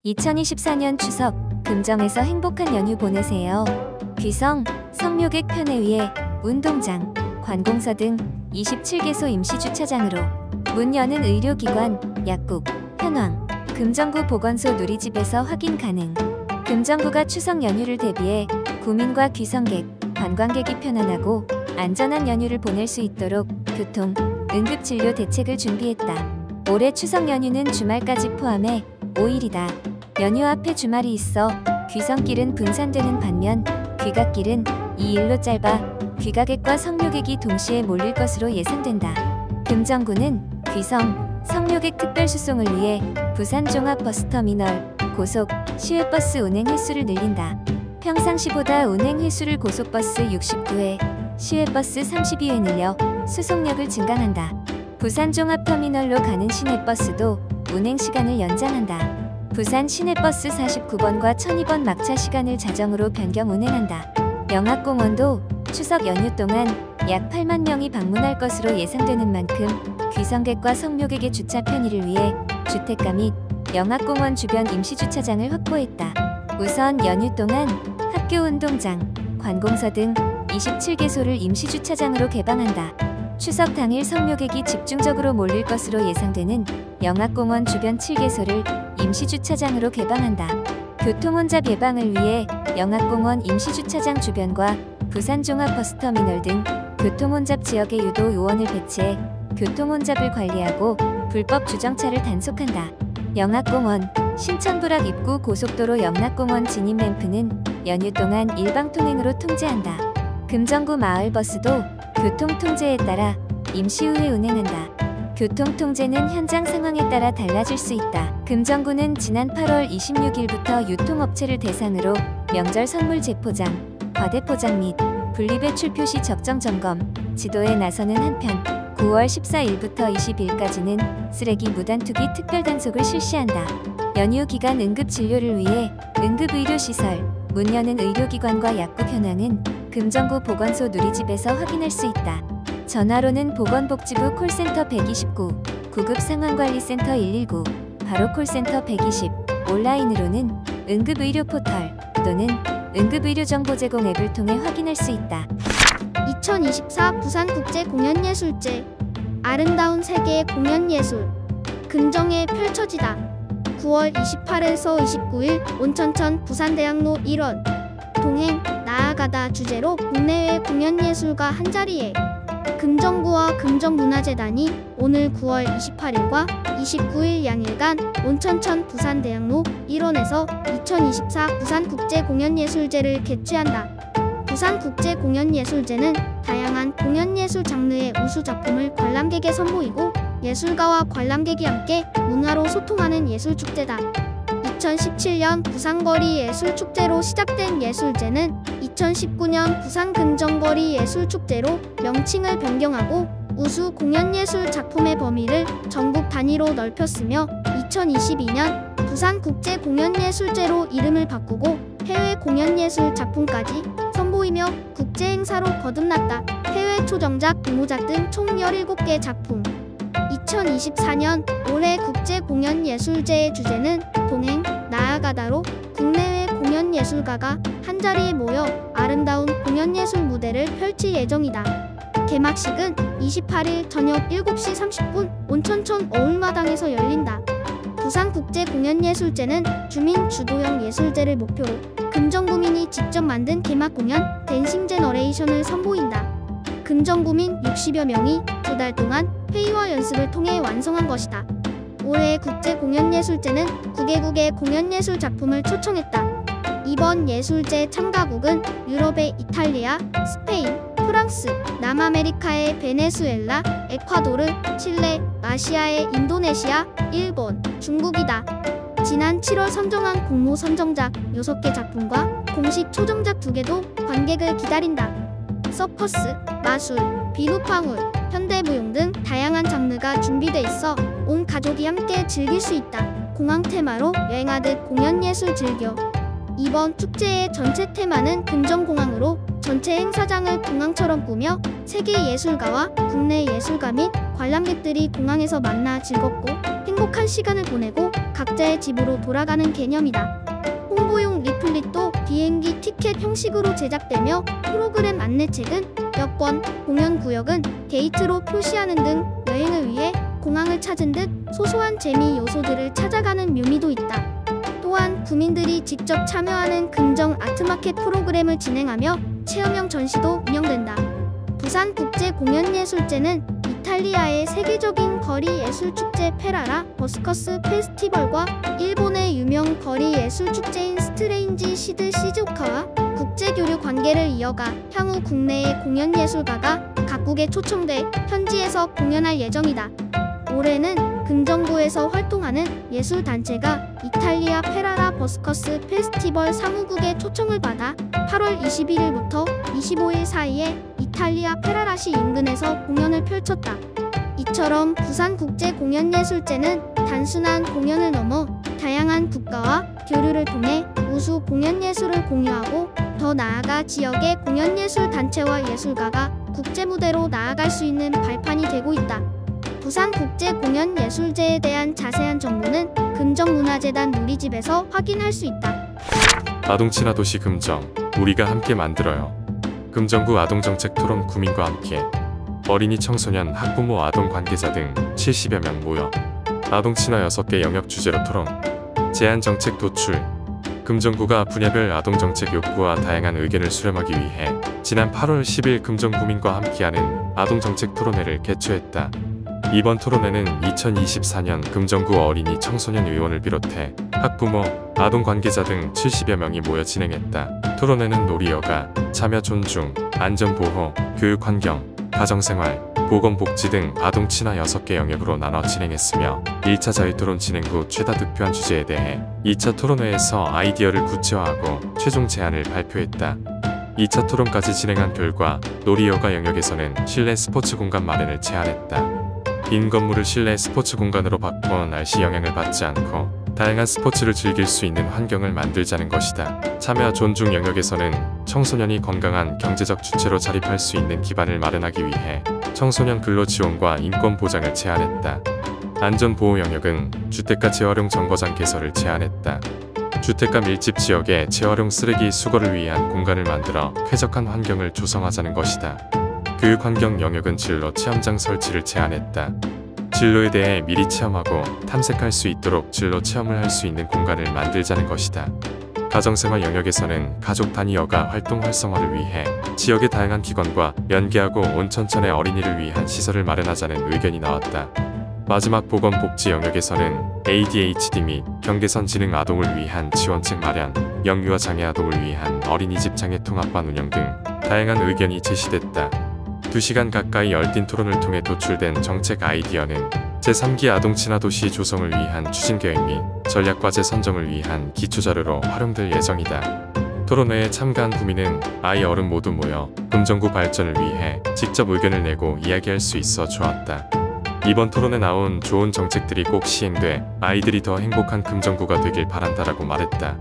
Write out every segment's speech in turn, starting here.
2024년 추석, 금정에서 행복한 연휴 보내세요. 귀성, 성묘객 편에 의해 운동장, 관공서 등 27개소 임시주차장으로 문 여는 의료기관, 약국, 현황, 금정구 보건소 누리집에서 확인 가능. 금정구가 추석 연휴를 대비해 구민과 귀성객, 관광객이 편안하고 안전한 연휴를 보낼 수 있도록 교통, 응급진료 대책을 준비했다. 올해 추석 연휴는 주말까지 포함해 5일이다. 연휴 앞에 주말이 있어 귀성길은 분산되는 반면 귀갓길은 이 일로 짧아 귀가객과 성묘객이 동시에 몰릴 것으로 예상된다. 금정구는 귀성, 성묘객 특별수송을 위해 부산종합버스터미널, 고속, 시외버스 운행 횟수를 늘린다. 평상시보다 운행 횟수를 고속버스 69회, 시외버스 32회 늘려 수송력을 증강한다. 부산종합터미널로 가는 시내버스도 운행시간을 연장한다. 부산 시내버스 49번과 1002번 막차 시간을 자정으로 변경 운행한다. 영악공원도 추석 연휴 동안 약 8만 명이 방문할 것으로 예상되는 만큼 귀성객과 성묘객의 주차 편의를 위해 주택가 및 영악공원 주변 임시주차장을 확보했다. 우선 연휴 동안 학교 운동장, 관공서 등 27개소를 임시주차장으로 개방한다. 추석 당일 성묘객이 집중적으로 몰릴 것으로 예상되는 영악공원 주변 7개소를 임시주차장으로 개방한다. 교통혼잡 예방을 위해 영악공원 임시주차장 주변과 부산종합버스터미널 등 교통혼잡 지역에 유도 요원을 배치해 교통혼잡을 관리하고 불법 주정차를 단속한다. 영악공원, 신천부락 입구 고속도로 영락공원 진입 램프는 연휴 동안 일방통행으로 통제한다. 금정구 마을버스도 교통통제에 따라 임시후에 운행한다. 교통통제는 현장 상황에 따라 달라질 수 있다. 금정구는 지난 8월 26일부터 유통업체를 대상으로 명절 선물 재포장, 과대포장 및 분리배출 표시 적정 점검, 지도에 나서는 한편 9월 14일부터 20일까지는 쓰레기 무단투기 특별단속을 실시한다. 연휴 기간 응급진료를 위해 응급의료시설, 문 여는 의료기관과 약국 현황은 금정구 보건소 누리집에서 확인할 수 있다. 전화로는 보건복지부 콜센터 129, 구급상황관리센터 119, 바로콜센터 120, 온라인으로는 응급의료포털 또는 응급의료정보제공 앱을 통해 확인할 수 있다. 2024 부산국제공연예술제 아름다운 세계의 공연예술 금정에 펼쳐지다. 9월 28일서 29일 온천천 부산대학로 1원 동행 나아가다 주제로 국내외 공연예술가 한자리에 금정구와 금정문화재단이 오늘 9월 28일과 29일 양일간 온천천 부산대학로 1원에서 2024 부산국제공연예술제를 개최한다. 부산국제공연예술제는 다양한 공연예술 장르의 우수작품을 관람객에 선보이고 예술가와 관람객이 함께 문화로 소통하는 예술축제다. 2017년 부산거리 예술축제로 시작된 예술제는 2019년 부산금정거리 예술축제로 명칭을 변경하고 우수 공연예술 작품의 범위를 전국 단위로 넓혔으며 2022년 부산국제공연예술제로 이름을 바꾸고 해외 공연예술 작품까지 선보이며 국제행사로 거듭났다. 해외 초정작, 공모작 등 총 17개 작품. 2024년 올해 국제공연예술제의 주제는 동행, 나아가다로 국내외 공연예술가가 한자리에 모여 아름다운 공연예술 무대를 펼칠 예정이다. 개막식은 28일 저녁 7시 30분 온천천 어울마당에서 열린다. 부산국제공연예술제는 주민 주도형 예술제를 목표로 금정구민이 직접 만든 개막 공연 댄싱 제너레이션을 선보인다. 금정구민 60여 명이 2달 동안 회의와 연습을 통해 완성한 것이다. 올해 국제공연예술제는 9개국의 공연예술 작품을 초청했다. 이번 예술제 참가국은 유럽의 이탈리아, 스페인, 프랑스, 남아메리카의 베네수엘라, 에콰도르, 칠레, 아시아의 인도네시아, 일본, 중국이다. 지난 7월 선정한 공모 선정작 6개 작품과 공식 초정작 2개도 관객을 기다린다. 서커스, 마술, 비누방울, 현대무용 등 다양한 장르가 준비돼 있어 온 가족이 함께 즐길 수 있다. 공항 테마로 여행하듯 공연예술 즐겨. 이번 축제의 전체 테마는 금정공항으로 전체 행사장을 공항처럼 꾸며 세계 예술가와 국내 예술가 및 관람객들이 공항에서 만나 즐겁고 행복한 시간을 보내고 각자의 집으로 돌아가는 개념이다. 홍보용 리플릿도 비행기 티켓 형식으로 제작되며 프로그램 안내책은 여권, 공연 구역은 게이트로 표시하는 등 여행을 위해 공항을 찾은 듯 소소한 재미 요소들을 찾아가는 묘미도 있다. 또한 구민들이 직접 참여하는 금정 아트마켓 프로그램을 진행하며 체험형 전시도 운영된다. 부산국제공연예술제는 이탈리아의 세계적인 거리 예술축제 페라라 버스커스 페스티벌과 일본의 유명 거리 예술축제인 스트레인지 시드 시즈오카와 국제교류 관계를 이어가 향후 국내의 공연예술가가 각국에 초청돼 현지에서 공연할 예정이다. 올해는 금정구에서 활동하는 예술단체가 이탈리아 페라라 버스커스 페스티벌 사무국의 초청을 받아 8월 21일부터 25일 사이에 이탈리아 페라라시 인근에서 공연을 펼쳤다. 이처럼 부산국제공연예술제는 단순한 공연을 넘어 다양한 국가와 교류를 통해 우수 공연예술을 공유하고 더 나아가 지역의 공연예술단체와 예술가가 국제무대로 나아갈 수 있는 발판이 되고 있다. 부산국제공연예술제에 대한 자세한 정보는 금정문화재단 누리집에서 확인할 수 있다. 아동친화도시 금정, 우리가 함께 만들어요. 금정구 아동정책 토론 구민과 함께 어린이 청소년 학부모 아동 관계자 등 70여 명 모여 아동친화 6개 영역 주제로 토론, 제안 정책 도출. 금정구가 분야별 아동정책 욕구와 다양한 의견을 수렴하기 위해 지난 8월 10일 금정구민과 함께하는 아동정책 토론회를 개최했다. 이번 토론회는 2024년 금정구 어린이 청소년 의원을 비롯해 학부모, 아동 관계자 등 70여 명이 모여 진행했다. 토론회는 놀이여가, 참여 존중, 안전보호, 교육환경, 가정생활, 보건복지 등 아동 친화 6개 영역으로 나눠 진행했으며 1차 자유토론 진행 후 최다 득표한 주제에 대해 2차 토론회에서 아이디어를 구체화하고 최종 제안을 발표했다. 2차 토론까지 진행한 결과 놀이여가 영역에서는 실내 스포츠 공간 마련을 제안했다. 빈 건물을 실내 스포츠 공간으로 바꿔 날씨 영향을 받지 않고 다양한 스포츠를 즐길 수 있는 환경을 만들자는 것이다. 참여 존중 영역에서는 청소년이 건강한 경제적 주체로 자립할 수 있는 기반을 마련하기 위해 청소년 근로 지원과 인권 보장을 제안했다. 안전보호 영역은 주택가 재활용 정거장 개설을 제안했다. 주택가 밀집 지역에 재활용 쓰레기 수거를 위한 공간을 만들어 쾌적한 환경을 조성하자는 것이다. 교육환경 영역은 진로 체험장 설치를 제안했다. 진로에 대해 미리 체험하고 탐색할 수 있도록 진로 체험을 할 수 있는 공간을 만들자는 것이다. 가정생활 영역에서는 가족 단위 여가 활동 활성화를 위해 지역의 다양한 기관과 연계하고 온천천의 어린이를 위한 시설을 마련하자는 의견이 나왔다. 마지막 보건복지 영역에서는 ADHD 및 경계선 지능 아동을 위한 지원책 마련, 영유아 장애 아동을 위한 어린이집 장애통합반 운영 등 다양한 의견이 제시됐다. 2시간 가까이 열띤 토론을 통해 도출된 정책 아이디어는 제3기 아동친화도시 조성을 위한 추진계획 및 전략과제 선정을 위한 기초자료로 활용될 예정이다. 토론회에 참가한 구민은 아이 어른 모두 모여 금정구 발전을 위해 직접 의견을 내고 이야기할 수 있어 좋았다. 이번 토론에 나온 좋은 정책들이 꼭 시행돼 아이들이 더 행복한 금정구가 되길 바란다라고 말했다.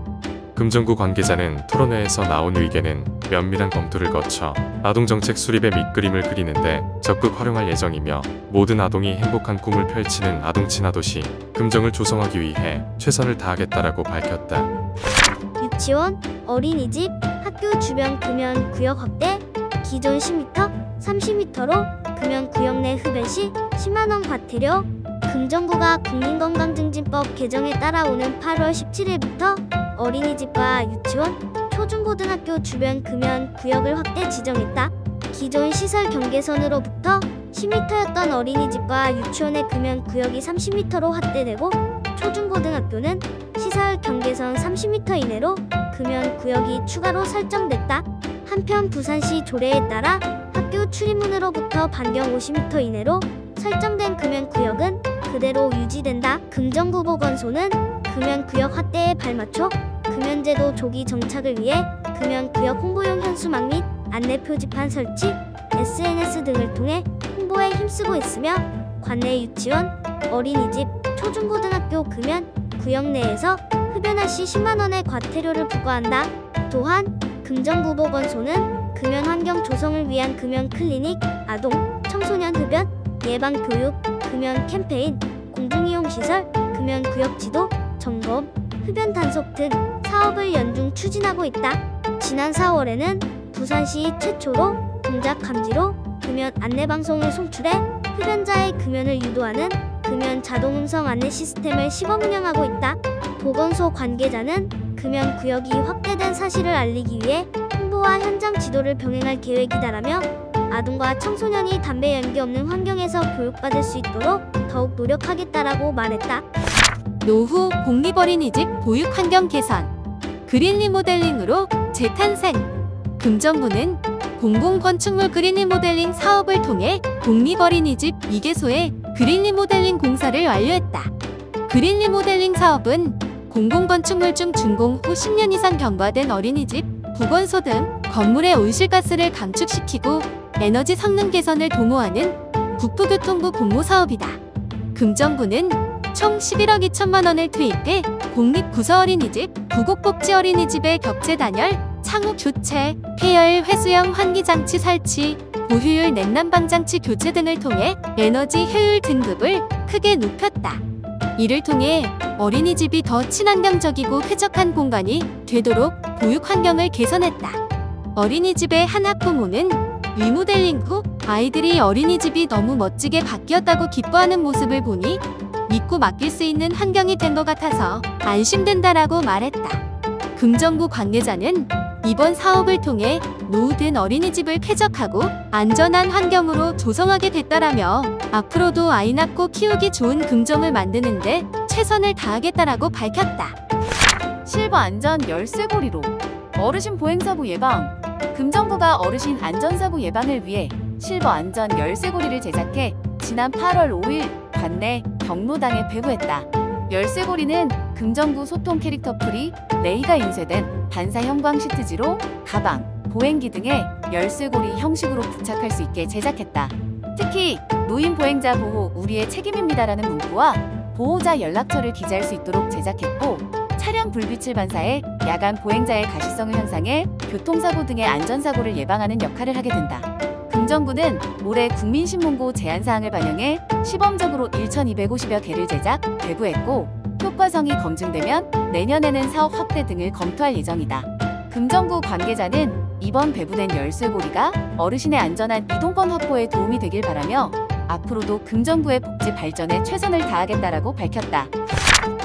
금정구 관계자는 토론회에서 나온 의견은 면밀한 검토를 거쳐 아동정책 수립의 밑그림을 그리는데 적극 활용할 예정이며 모든 아동이 행복한 꿈을 펼치는 아동친화도시 금정을 조성하기 위해 최선을 다하겠다라고 밝혔다. 유치원, 어린이집, 학교 주변 금연 구역 확대, 기존 10m, 30m로 금연 구역 내 흡연 시 10만원 과태료. 금정구가 국민건강증진법 개정에 따라오는 8월 17일부터 어린이집과 유치원, 초중고등학교 주변 금연 구역을 확대 지정했다. 기존 시설 경계선으로부터 10m였던 어린이집과 유치원의 금연 구역이 30m로 확대되고 초중고등학교는 시설 경계선 30m 이내로 금연 구역이 추가로 설정됐다. 한편 부산시 조례에 따라 학교 출입문으로부터 반경 50m 이내로 설정된 금연 구역은 그대로 유지된다. 금정구 보건소는 금연 구역 확대에 발맞춰 금연제도 조기 정착을 위해 금연 구역 홍보용 현수막 및 안내 표지판 설치, SNS 등을 통해 홍보에 힘쓰고 있으며 관내 유치원, 어린이집, 초중고등학교 금연 구역 내에서 흡연할 시 10만원의 과태료를 부과한다. 또한 금정구 보건소는 금연 환경 조성을 위한 금연 클리닉, 아동, 청소년 흡연 예방 교육, 금연 캠페인, 공중이용 시설, 금연구역 지도, 점검, 흡연 단속 등 사업을 연중 추진하고 있다. 지난 4월에는 부산시 최초로 동작 감지로 금연 안내방송을 송출해 흡연자의 금연을 유도하는 금연 자동 음성 안내 시스템을 시범 운영하고 있다. 보건소 관계자는 금연 구역이 확대된 사실을 알리기 위해 홍보와 현장 지도를 병행할 계획이다라며 아동과 청소년이 담배 연기 없는 환경에서 교육받을 수 있도록 더욱 노력하겠다라고 말했다. 노후 공립어린이집 보육 환경 개선, 그린 리모델링으로 재탄생. 금정구는 공공건축물 그린 리모델링 사업을 통해 공립어린이집 2개소의 그린 리모델링 공사를 완료했다. 그린 리모델링 사업은 공공건축물 중 준공 후 10년 이상 경과된 어린이집, 보건소 등 건물의 온실가스를 감축시키고 에너지 성능 개선을 도모하는 국토교통부 공모 사업이다. 금정구는 총 11억 2천만 원을 투입해 공립구서어린이집, 부곡복지어린이집의 격제 단열, 창호 교체, 폐열 회수형 환기장치 설치, 고효율 냉난방장치 교체 등을 통해 에너지 효율 등급을 크게 높였다. 이를 통해 어린이집이 더 친환경적이고 쾌적한 공간이 되도록 보육 환경을 개선했다. 어린이집의 한 학부모는 리모델링 후 아이들이 어린이집이 너무 멋지게 바뀌었다고 기뻐하는 모습을 보니 믿고 맡길 수 있는 환경이 된 것 같아서 안심된다라고 말했다. 금정구 관계자는 이번 사업을 통해 노후된 어린이집을 쾌적하고 안전한 환경으로 조성하게 됐다라며 앞으로도 아이 낳고 키우기 좋은 금정을 만드는데 최선을 다하겠다라고 밝혔다. 실버 안전 열쇠고리로 어르신 보행사고 예방. 금정구가 어르신 안전사고 예방을 위해 실버 안전 열쇠고리를 제작해 지난 8월 5일 관내 경로당에 배부했다. 열쇠고리는 금정구 소통 캐릭터 풀이 레이가 인쇄된 반사 형광 시트지로 가방, 보행기 등에 열쇠고리 형식으로 부착할 수 있게 제작했다. 특히 노인 보행자 보호 우리의 책임입니다라는 문구와 보호자 연락처를 기재할 수 있도록 제작했고, 차량 불빛을 반사해 야간 보행자의 가시성을 향상해 교통사고 등의 안전사고를 예방하는 역할을 하게 된다. 금정구는 올해 국민신문고 제안사항을 반영해 시범적으로 1,250여 개를 제작, 배부했고 효과성이 검증되면 내년에는 사업 확대 등을 검토할 예정이다. 금정구 관계자는 이번 배부된 열쇠고리가 어르신의 안전한 이동권 확보에 도움이 되길 바라며 앞으로도 금정구의 복지 발전에 최선을 다하겠다라고 밝혔다.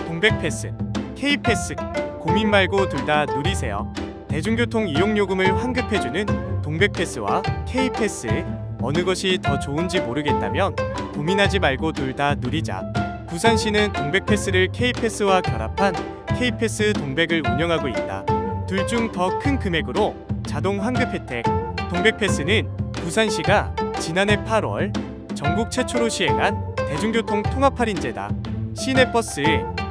동백패스, K패스, 고민 말고 둘 다 누리세요. 대중교통 이용요금을 환급해주는 동백패스와 K패스, 어느 것이 더 좋은지 모르겠다면 고민하지 말고 둘 다 누리자. 부산시는 동백패스를 K패스와 결합한 K패스 동백을 운영하고 있다. 둘 중 더 큰 금액으로 자동 환급 혜택. 동백패스는 부산시가 지난해 8월 전국 최초로 시행한 대중교통 통합 할인제다. 시내버스,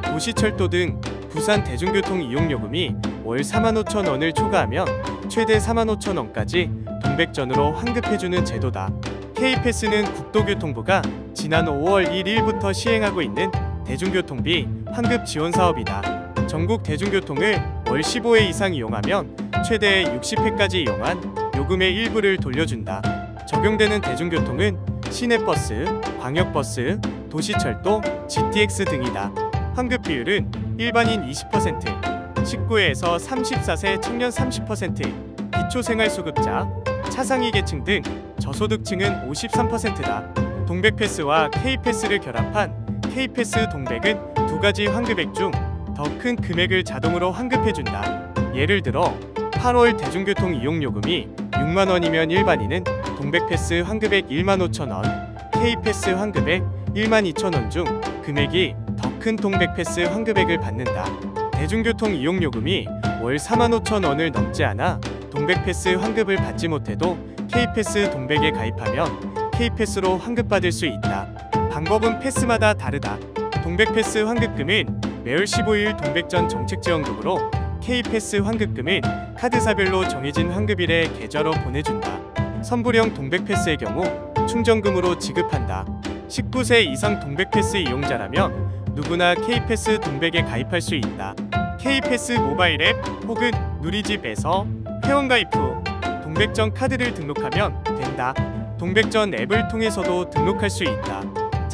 도시철도 등 부산 대중교통 이용요금이 월 45,000원을 초과하면 최대 45,000원까지 동백전으로 환급해주는 제도다. K패스는 국토교통부가 지난 5월 1일부터 시행하고 있는 대중교통비 환급 지원 사업이다. 전국 대중교통을 월 15회 이상 이용하면 최대 60회까지 이용한 요금의 일부를 돌려준다. 적용되는 대중교통은 시내버스, 광역버스, 도시철도, GTX 등이다. 환급 비율은 일반인 20%, 19세에서 34세 청년 30%, 기초생활수급자, 차상위 계층 등 저소득층은 53%다. 동백패스와 K패스를 결합한 K패스 동백은 두 가지 환급액 중 더 큰 금액을 자동으로 환급해준다. 예를 들어 8월 대중교통 이용요금이 6만원이면 일반인은 동백패스 환급액 15,000원, K패스 환급액 12,000원 중 금액이 더 큰 동백패스 환급액을 받는다. 대중교통 이용요금이 월 45,000원을 넘지 않아 동백패스 환급을 받지 못해도 K패스 동백에 가입하면 K패스로 환급받을 수 있다. 방법은 패스마다 다르다. 동백패스 환급금은 매월 15일 동백전 정책지원금으로, K패스 환급금은 카드사별로 정해진 환급일에 계좌로 보내준다. 선불형 동백패스의 경우 충전금으로 지급한다. 19세 이상 동백패스 이용자라면 누구나 K패스 동백에 가입할 수 있다. K패스 모바일 앱 혹은 누리집에서 회원가입 후 동백전 카드를 등록하면 된다. 동백전 앱을 통해서도 등록할 수 있다.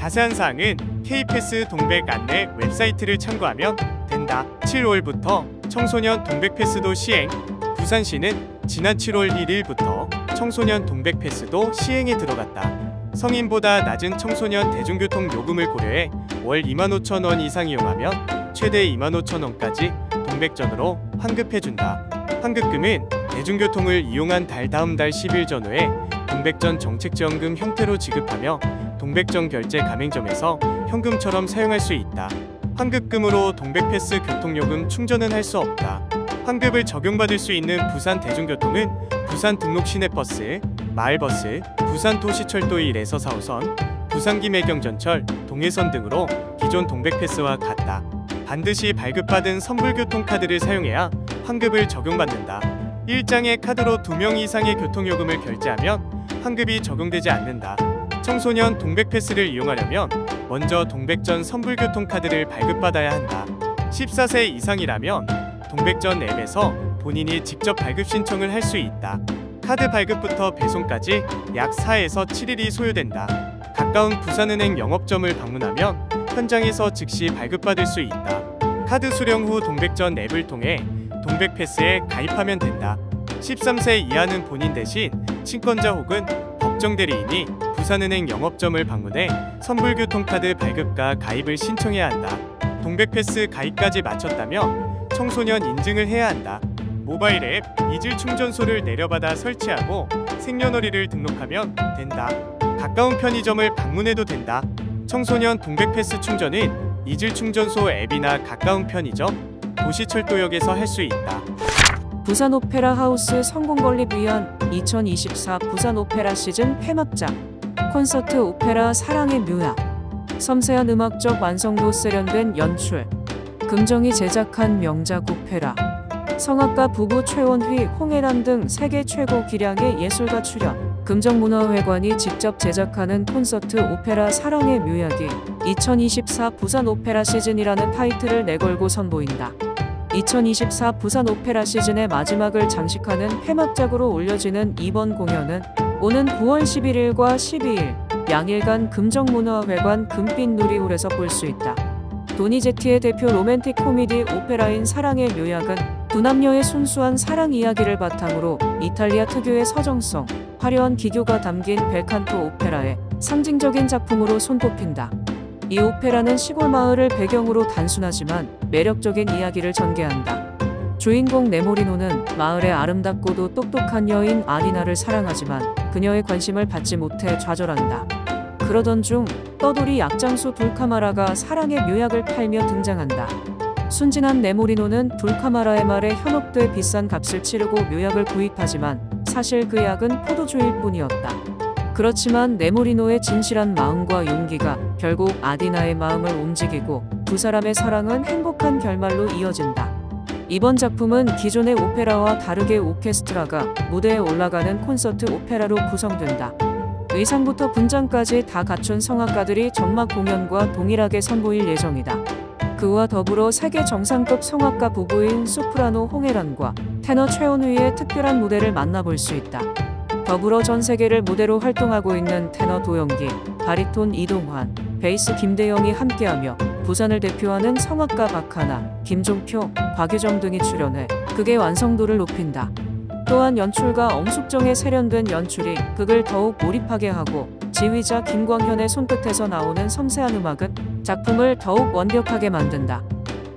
자세한 사항은 K패스 동백 안내 웹사이트를 참고하면 된다. 7월부터 청소년 동백 패스도 시행. 부산시는 지난 7월 1일부터 청소년 동백 패스도 시행에 들어갔다. 성인보다 낮은 청소년 대중교통 요금을 고려해 월 25,000원 이상 이용하면 최대 25,000원까지 동백전으로 환급해준다. 환급금은 대중교통을 이용한 다음 달 10일 전후에 동백전 정책지원금 형태로 지급하며 동백전 결제 가맹점에서 현금처럼 사용할 수 있다. 환급금으로 동백패스 교통요금 충전은 할 수 없다. 환급을 적용받을 수 있는 부산 대중교통은 부산 등록 시내버스, 마을버스, 부산도시철도 1에서 4호선, 부산김해경전철, 동해선 등으로 기존 동백패스와 같다. 반드시 발급받은 선불교통카드를 사용해야 환급을 적용받는다. 1장의 카드로 2명 이상의 교통요금을 결제하면 환급이 적용되지 않는다. 청소년 동백패스를 이용하려면 먼저 동백전 선불교통카드를 발급받아야 한다. 14세 이상이라면 동백전 앱에서 본인이 직접 발급 신청을 할 수 있다. 카드 발급부터 배송까지 약 4에서 7일이 소요된다. 가까운 부산은행 영업점을 방문하면 현장에서 즉시 발급받을 수 있다. 카드 수령 후 동백전 앱을 통해 동백패스에 가입하면 된다. 13세 이하는 본인 대신 친권자 혹은 법정 대리인이 부산은행 영업점을 방문해 선불교통카드 발급과 가입을 신청해야 한다. 동백패스 가입까지 마쳤다면 청소년 인증을 해야 한다. 모바일 앱 이질 충전소를 내려받아 설치하고 생년월일을 등록하면 된다. 가까운 편의점을 방문해도 된다. 청소년 동백패스 충전은 이질 충전소 앱이나 가까운 편의점, 도시철도역에서 할 수 있다. 부산 오페라 하우스 성공 건립 위한 2024 부산 오페라 시즌 폐막작 콘서트 오페라 사랑의 묘약. 섬세한 음악적 완성도 세련된 연출. 금정이 제작한 명작 오페라. 성악가 부부 최원휘, 홍혜란 등 세계 최고 기량의 예술가 출연. 금정문화회관이 직접 제작하는 콘서트 오페라 사랑의 묘약이 2024 부산 오페라 시즌이라는 타이틀을 내걸고 선보인다. 2024 부산 오페라 시즌의 마지막을 장식하는 폐막작으로 올려지는 이번 공연은 오는 9월 11일과 12일 양일간 금정문화회관 금빛 누리홀에서 볼 수 있다. 도니제티의 대표 로맨틱 코미디 오페라인 사랑의 묘약은 두 남녀의 순수한 사랑 이야기를 바탕으로 이탈리아 특유의 서정성, 화려한 기교가 담긴 벨칸토 오페라의 상징적인 작품으로 손꼽힌다. 이 오페라는 시골 마을을 배경으로 단순하지만 매력적인 이야기를 전개한다. 주인공 네모리노는 마을의 아름답고도 똑똑한 여인 아리나를 사랑하지만 그녀의 관심을 받지 못해 좌절한다. 그러던 중 떠돌이 약장수 둘카마라가 사랑의 묘약을 팔며 등장한다. 순진한 네모리노는 둘카마라의 말에 현혹돼 비싼 값을 치르고 묘약을 구입하지만 사실 그 약은 포도주일 뿐이었다. 그렇지만 네모리노의 진실한 마음과 용기가 결국 아디나의 마음을 움직이고 두 사람의 사랑은 행복한 결말로 이어진다. 이번 작품은 기존의 오페라와 다르게 오케스트라가 무대에 올라가는 콘서트 오페라로 구성된다. 의상부터 분장까지 다 갖춘 성악가들이 전막 공연과 동일하게 선보일 예정이다. 그와 더불어 세계 정상급 성악가 부부인 소프라노 홍혜란과 테너 최원휘의 특별한 무대를 만나볼 수 있다. 더불어 전 세계를 무대로 활동하고 있는 테너 도영기, 바리톤 이동환, 베이스 김대영이 함께하며 부산을 대표하는 성악가 박하나, 김종표, 곽유정 등이 출연해 극의 완성도를 높인다. 또한 연출가 엄숙정의 세련된 연출이 극을 더욱 몰입하게 하고 지휘자 김광현의 손끝에서 나오는 섬세한 음악은 작품을 더욱 완벽하게 만든다.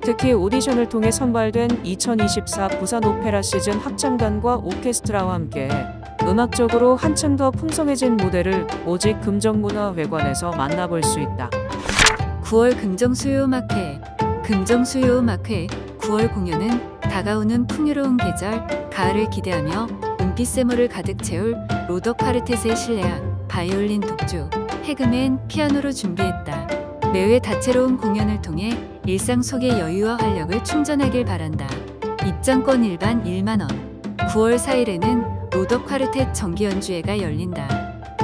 특히 오디션을 통해 선발된 2024 부산 오페라 시즌 합창단과 오케스트라와 함께 음악적으로 한층 더 풍성해진 무대를 오직 금정문화회관에서 만나볼 수 있다. 9월 금정수요음악회. 금정수요음악회 9월 공연은 다가오는 풍요로운 계절 가을을 기대하며 은빛샘물을 가득 채울 로더 카르텟의 신뢰한 바이올린 독주, 해금엔 피아노로 준비했다. 매회 다채로운 공연을 통해 일상 속의 여유와 활력을 충전하길 바란다. 입장권 일반 1만원. 9월 4일에는 로더 카르텟 정기 연주회가 열린다.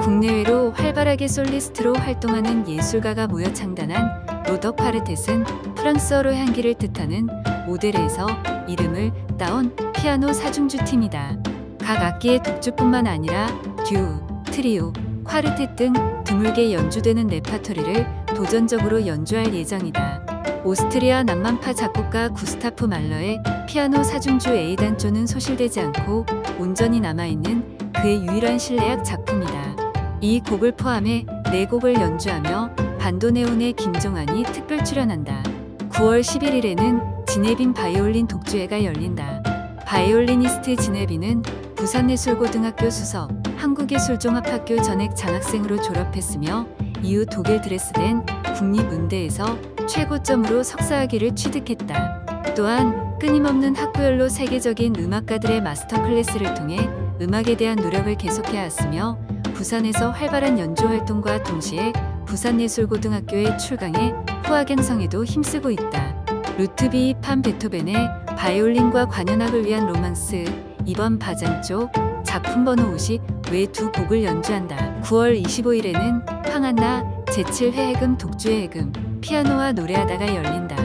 국내외로 활발하게 솔리스트로 활동하는 예술가가 모여 창단한 로더 카르텟은 프랑스어로 향기를 뜻하는 모델에서 이름을 따온 피아노 사중주 팀이다. 각 악기의 독주뿐만 아니라 듀오, 트리오, 콰르텟 등 드물게 연주되는 레파토리를 도전적으로 연주할 예정이다. 오스트리아 낭만파 작곡가 구스타프 말러의 피아노 사중주 A단조는 소실되지 않고 온전히 남아있는 그의 유일한 실내악 작품이다. 이 곡을 포함해 4곡을 연주하며 반도네온의 김종환이 특별 출연한다. 9월 11일에는 진해빈 바이올린 독주회가 열린다. 바이올리니스트 진해빈은 부산예술고등학교 수석, 한국예술종합학교 전액 장학생으로 졸업했으며 이후 독일 드레스덴 국립문대에서 최고점으로 석사학위를 취득했다. 또한 끊임없는 학부열로 세계적인 음악가들의 마스터 클래스를 통해 음악에 대한 노력을 계속해왔으며 부산에서 활발한 연주 활동과 동시에 부산예술고등학교의 출강에 후학 양성에도 힘쓰고 있다. 루트비 판 베토벤의 바이올린과 관현악을 위한 로망스 2번 바장조 작품 번호 50 외 2곡을 연주한다. 9월 25일에는 황한나 제7회 해금 독주의 해금 피아노와 노래하다가 열린다.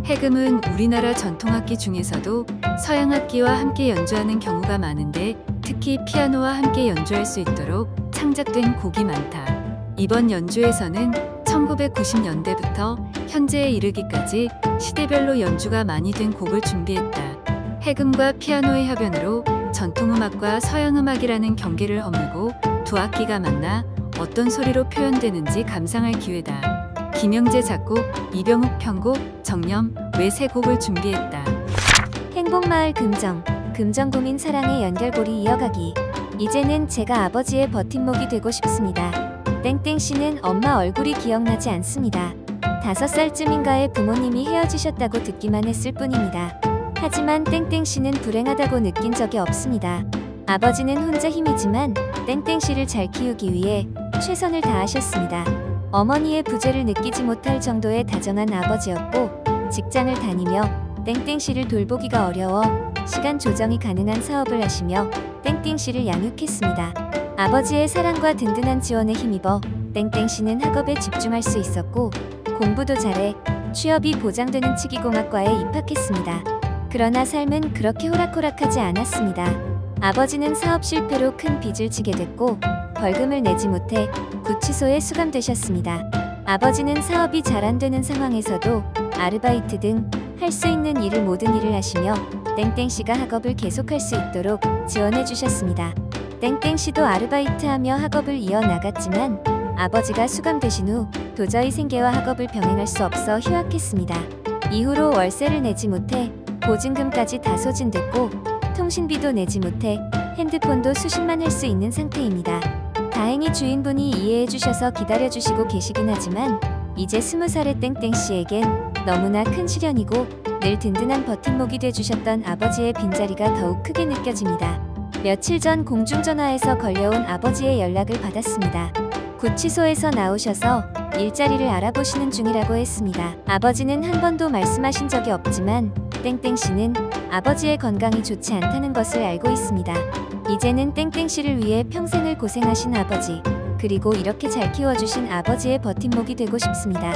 해금은 우리나라 전통악기 중에서도 서양악기와 함께 연주하는 경우가 많은데 특히 피아노와 함께 연주할 수 있도록 창작된 곡이 많다. 이번 연주에서는 1990년대부터 현재에 이르기까지 시대별로 연주가 많이 된 곡을 준비했다. 해금과 피아노의 협연으로 전통음악과 서양음악이라는 경계를 허물고 두 악기가 만나 어떤 소리로 표현되는지 감상할 기회다. 김영재 작곡, 이병욱 편곡, 정념 외 3곡을 준비했다. 행복마을 금정, 금정구민 사랑의 연결고리 이어가기. 이제는 제가 아버지의 버팀목이 되고 싶습니다. 땡땡씨는 엄마 얼굴이 기억나지 않습니다. 5살쯤인가에 부모님이 헤어지셨다고 듣기만 했을 뿐입니다. 하지만 땡땡씨는 불행하다고 느낀 적이 없습니다. 아버지는 혼자 힘이지만 땡땡씨를 잘 키우기 위해 최선을 다하셨습니다. 어머니의 부재를 느끼지 못할 정도의 다정한 아버지였고 직장을 다니며 땡땡씨를 돌보기가 어려워 시간 조정이 가능한 사업을 하시며 땡땡씨를 양육했습니다. 아버지의 사랑과 든든한 지원에 힘입어 땡땡씨는 학업에 집중할 수 있었고 공부도 잘해 취업이 보장되는 치기공학과에 입학했습니다. 그러나 삶은 그렇게 호락호락하지 않았습니다. 아버지는 사업 실패로 큰 빚을 지게 됐고 벌금을 내지 못해 구치소에 수감되셨습니다. 아버지는 사업이 잘 안 되는 상황에서도 아르바이트 등 할 수 있는 일을 모든 일을 하시며 땡땡씨가 학업을 계속할 수 있도록 지원해 주셨습니다. 땡땡씨도 아르바이트하며 학업을 이어나갔지만 아버지가 수감되신 후 도저히 생계와 학업을 병행할 수 없어 휴학했습니다. 이후로 월세를 내지 못해 보증금까지 다 소진됐고 통신비도 내지 못해 핸드폰도 수신만 할 수 있는 상태입니다. 다행히 주인분이 이해해 주셔서 기다려 주시고 계시긴 하지만 이제 20살의 땡땡씨에겐 너무나 큰 시련이고 늘 든든한 버팀목이 돼주셨던 아버지의 빈자리가 더욱 크게 느껴집니다. 며칠 전 공중전화에서 걸려온 아버지의 연락을 받았습니다. 구치소에서 나오셔서 일자리를 알아보시는 중이라고 했습니다. 아버지는 한 번도 말씀하신 적이 없지만 땡땡씨는 아버지의 건강이 좋지 않다는 것을 알고 있습니다. 이제는 땡땡씨를 위해 평생을 고생하신 아버지, 그리고 이렇게 잘 키워주신 아버지의 버팀목이 되고 싶습니다.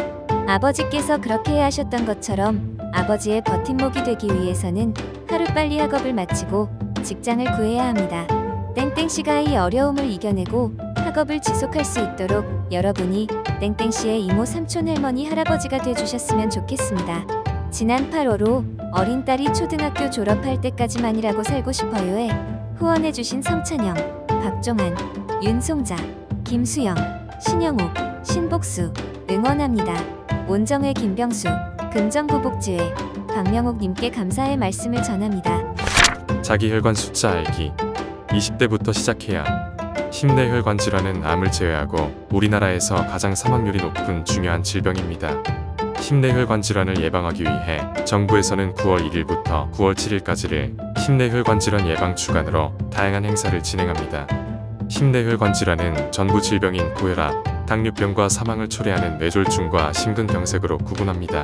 아버지께서 그렇게 하셨던 것처럼 아버지의 버팀목이 되기 위해서는 하루빨리 학업을 마치고 직장을 구해야 합니다. 땡땡씨가 이 어려움을 이겨내고 학업을 지속할 수 있도록 여러분이 땡땡씨의 이모, 삼촌, 할머니, 할아버지가 돼주셨으면 좋겠습니다. 지난 8월호 어린 딸이 초등학교 졸업할 때까지만이라고 살고 싶어요에 후원해주신 성찬영, 박종한, 윤송자, 김수영, 신영옥, 신복수 응원합니다. 온정회 김병수, 금정구복지회 박명옥님께 감사의 말씀을 전합니다. 자기 혈관 숫자 알기. 20대부터 시작해야. 심내혈관 질환은 암을 제외하고 우리나라에서 가장 사망률이 높은 중요한 질병입니다. 심내혈관 질환을 예방하기 위해 정부에서는 9월 1일부터 9월 7일까지를 심내혈관 질환 예방 주간으로 다양한 행사를 진행합니다. 심내혈관 질환은 전구 질병인 고혈압, 당뇨병과 사망을 초래하는 뇌졸중과 심근경색으로 구분합니다.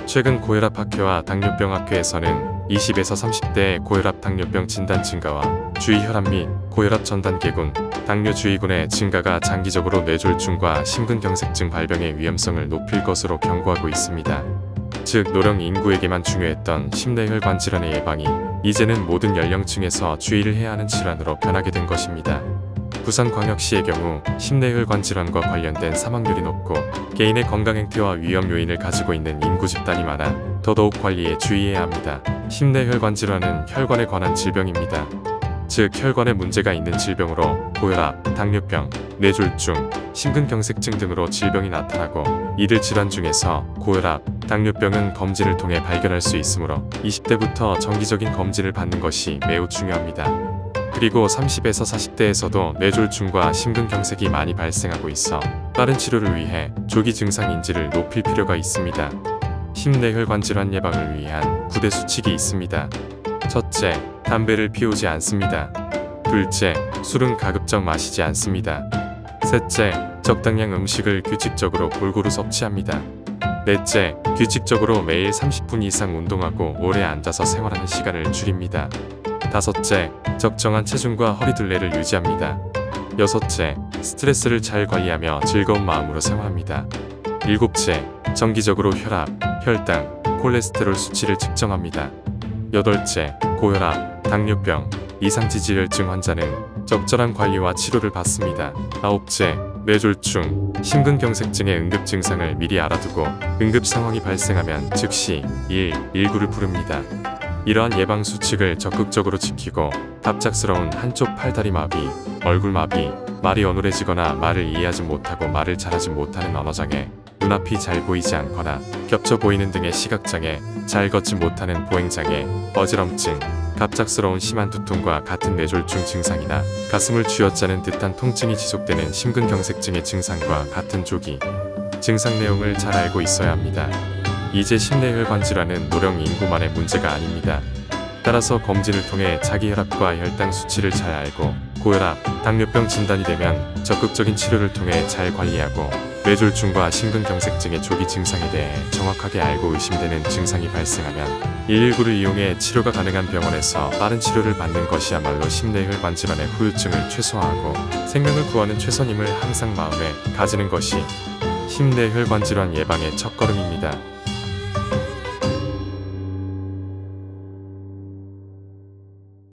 최근 고혈압 학회와 당뇨병 학회에서는 20에서 30대의 고혈압 당뇨병 진단 증가와 주의 혈압 및 고혈압 전 단계군, 당뇨 주의군의 증가가 장기적으로 뇌졸중과 심근경색증 발병의 위험성을 높일 것으로 경고하고 있습니다. 즉 노령 인구에게만 중요했던 심내혈관 질환의 예방이 이제는 모든 연령층에서 주의를 해야 하는 질환으로 변하게 된 것입니다. 부산광역시의 경우 심내혈관 질환과 관련된 사망률이 높고 개인의 건강 행태와 위험 요인을 가지고 있는 인구 집단이 많아 더더욱 관리에 주의해야 합니다. 심내혈관 질환은 혈관에 관한 질병입니다. 즉 혈관에 문제가 있는 질병으로 고혈압, 당뇨병, 뇌졸중, 심근경색증 등으로 질병이 나타나고 이들 질환 중에서 고혈압, 당뇨병은 검진을 통해 발견할 수 있으므로 20대부터 정기적인 검진을 받는 것이 매우 중요합니다. 그리고 30에서 40대에서도 뇌졸중과 심근경색이 많이 발생하고 있어 빠른 치료를 위해 조기 증상 인지를 높일 필요가 있습니다. 심내혈관 질환 예방을 위한 9대 수칙이 있습니다. 첫째, 담배를 피우지 않습니다. 둘째, 술은 가급적 마시지 않습니다. 셋째, 적당량 음식을 규칙적으로 골고루 섭취합니다. 넷째, 규칙적으로 매일 30분 이상 운동하고 오래 앉아서 생활하는 시간을 줄입니다. 다섯째, 적정한 체중과 허리둘레를 유지합니다. 여섯째, 스트레스를 잘 관리하며 즐거운 마음으로 생활합니다. 일곱째, 정기적으로 혈압, 혈당, 콜레스테롤 수치를 측정합니다. 여덟째, 고혈압, 당뇨병, 이상지질혈증 환자는 적절한 관리와 치료를 받습니다. 아홉째, 뇌졸중, 심근경색증의 응급 증상을 미리 알아두고 응급 상황이 발생하면 즉시 119를 부릅니다. 이러한 예방 수칙을 적극적으로 지키고 갑작스러운 한쪽 팔다리 마비, 얼굴 마비, 말이 어눌해지거나 말을 이해하지 못하고 말을 잘하지 못하는 언어장애, 눈앞이 잘 보이지 않거나 겹쳐 보이는 등의 시각장애, 잘 걷지 못하는 보행장애, 어지럼증, 갑작스러운 심한 두통과 같은 뇌졸중 증상이나 가슴을 쥐어짜는 듯한 통증이 지속되는 심근경색증의 증상과 같은 조기 증상 내용을 잘 알고 있어야 합니다. 이제 심내혈관 질환은 노령 인구만의 문제가 아닙니다. 따라서 검진을 통해 자기 혈압과 혈당 수치를 잘 알고 고혈압, 당뇨병 진단이 되면 적극적인 치료를 통해 잘 관리하고 뇌졸중과 심근경색증의 조기 증상에 대해 정확하게 알고 의심되는 증상이 발생하면 119를 이용해 치료가 가능한 병원에서 빠른 치료를 받는 것이야말로 심내혈관 질환의 후유증을 최소화하고 생명을 구하는 최선임을 항상 마음에 가지는 것이 심내혈관 질환 예방의 첫걸음입니다.